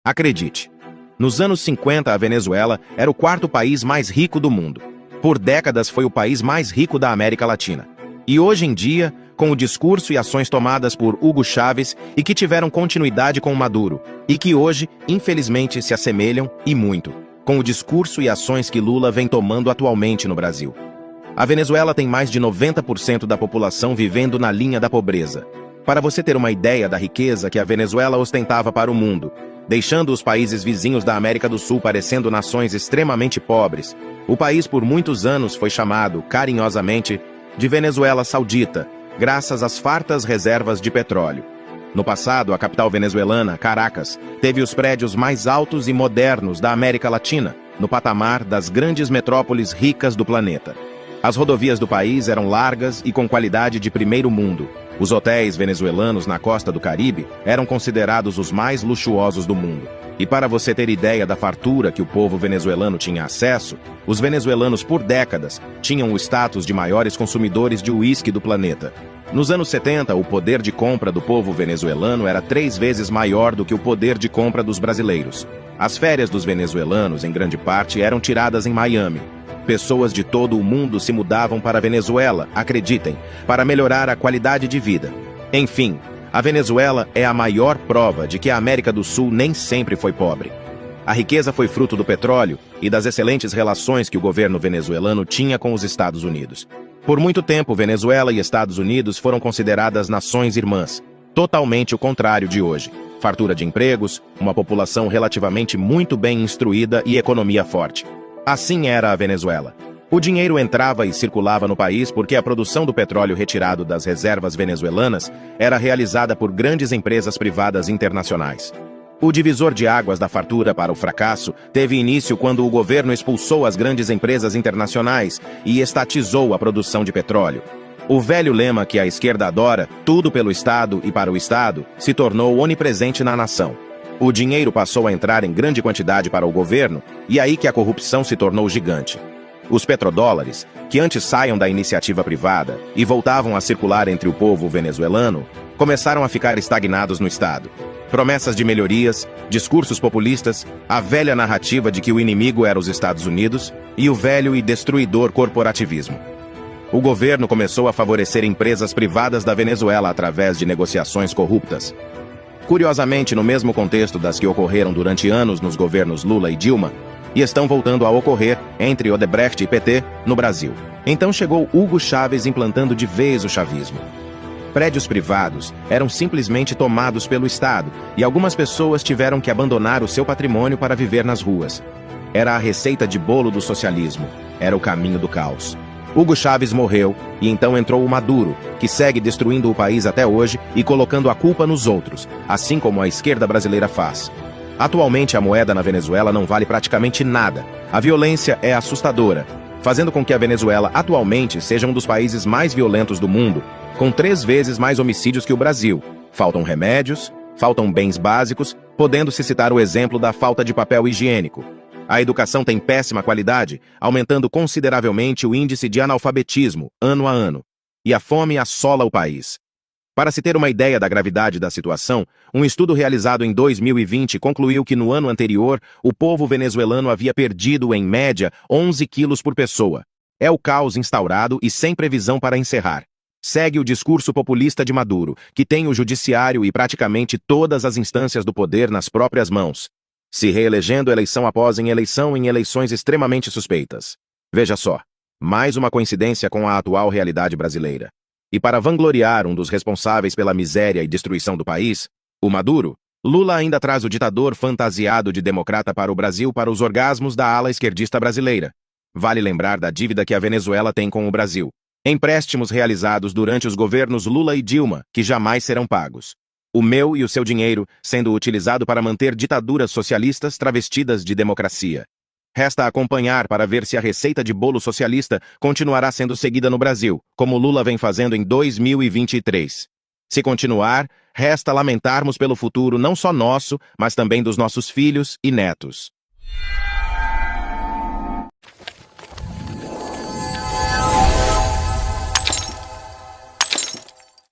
Acredite, nos anos 50 a Venezuela era o quarto país mais rico do mundo. Por décadas foi o país mais rico da América Latina. E hoje em dia, com o discurso e ações tomadas por Hugo Chávez e que tiveram continuidade com Maduro, e que hoje, infelizmente, se assemelham, e muito, com o discurso e ações que Lula vem tomando atualmente no Brasil. A Venezuela tem mais de 90% da população vivendo na linha da pobreza. Para você ter uma ideia da riqueza que a Venezuela ostentava para o mundo, deixando os países vizinhos da América do Sul parecendo nações extremamente pobres, o país por muitos anos foi chamado, carinhosamente, de Venezuela Saudita, graças às fartas reservas de petróleo. No passado, a capital venezuelana, Caracas, teve os prédios mais altos e modernos da América Latina, no patamar das grandes metrópoles ricas do planeta. As rodovias do país eram largas e com qualidade de primeiro mundo. Os hotéis venezuelanos na costa do Caribe eram considerados os mais luxuosos do mundo. E para você ter ideia da fartura que o povo venezuelano tinha acesso, os venezuelanos por décadas tinham o status de maiores consumidores de uísque do planeta. Nos anos 70, o poder de compra do povo venezuelano era 3 vezes maior do que o poder de compra dos brasileiros. As férias dos venezuelanos, em grande parte, eram tiradas em Miami. Pessoas de todo o mundo se mudavam para a Venezuela, acreditem, para melhorar a qualidade de vida. Enfim, a Venezuela é a maior prova de que a América do Sul nem sempre foi pobre. A riqueza foi fruto do petróleo e das excelentes relações que o governo venezuelano tinha com os Estados Unidos. Por muito tempo, Venezuela e Estados Unidos foram consideradas nações irmãs, totalmente o contrário de hoje. Fartura de empregos, uma população relativamente muito bem instruída e economia forte. Assim era a Venezuela. O dinheiro entrava e circulava no país porque a produção do petróleo retirado das reservas venezuelanas era realizada por grandes empresas privadas internacionais. O divisor de águas da fartura para o fracasso teve início quando o governo expulsou as grandes empresas internacionais e estatizou a produção de petróleo. O velho lema que a esquerda adora, tudo pelo Estado e para o Estado, se tornou onipresente na nação. O dinheiro passou a entrar em grande quantidade para o governo, e aí que a corrupção se tornou gigante. Os petrodólares, que antes saíam da iniciativa privada e voltavam a circular entre o povo venezuelano, começaram a ficar estagnados no Estado. Promessas de melhorias, discursos populistas, a velha narrativa de que o inimigo era os Estados Unidos e o velho e destruidor corporativismo. O governo começou a favorecer empresas privadas da Venezuela através de negociações corruptas. Curiosamente, no mesmo contexto das que ocorreram durante anos nos governos Lula e Dilma, e estão voltando a ocorrer entre Odebrecht e PT no Brasil. Então chegou Hugo Chávez implantando de vez o chavismo. Prédios privados eram simplesmente tomados pelo Estado e algumas pessoas tiveram que abandonar o seu patrimônio para viver nas ruas. Era a receita de bolo do socialismo, era o caminho do caos. Hugo Chávez morreu e então entrou o Maduro, que segue destruindo o país até hoje e colocando a culpa nos outros, assim como a esquerda brasileira faz. Atualmente a moeda na Venezuela não vale praticamente nada. A violência é assustadora, fazendo com que a Venezuela atualmente seja um dos países mais violentos do mundo, com 3 vezes mais homicídios que o Brasil. Faltam remédios, faltam bens básicos, podendo-se citar o exemplo da falta de papel higiênico. A educação tem péssima qualidade, aumentando consideravelmente o índice de analfabetismo, ano a ano. E a fome assola o país. Para se ter uma ideia da gravidade da situação, um estudo realizado em 2020 concluiu que no ano anterior, o povo venezuelano havia perdido, em média, 11 quilos por pessoa. É o caos instaurado e sem previsão para encerrar. Segue o discurso populista de Maduro, que tem o judiciário e praticamente todas as instâncias do poder nas próprias mãos, se reelegendo eleição após em eleições extremamente suspeitas. Veja só, mais uma coincidência com a atual realidade brasileira. E para vangloriar um dos responsáveis pela miséria e destruição do país, o Maduro, Lula ainda traz o ditador fantasiado de democrata para o Brasil para os orgasmos da ala esquerdista brasileira. Vale lembrar da dívida que a Venezuela tem com o Brasil. Empréstimos realizados durante os governos Lula e Dilma, que jamais serão pagos. O meu e o seu dinheiro sendo utilizado para manter ditaduras socialistas travestidas de democracia. Resta acompanhar para ver se a receita de bolo socialista continuará sendo seguida no Brasil, como Lula vem fazendo em 2023. Se continuar, resta lamentarmos pelo futuro não só nosso, mas também dos nossos filhos e netos.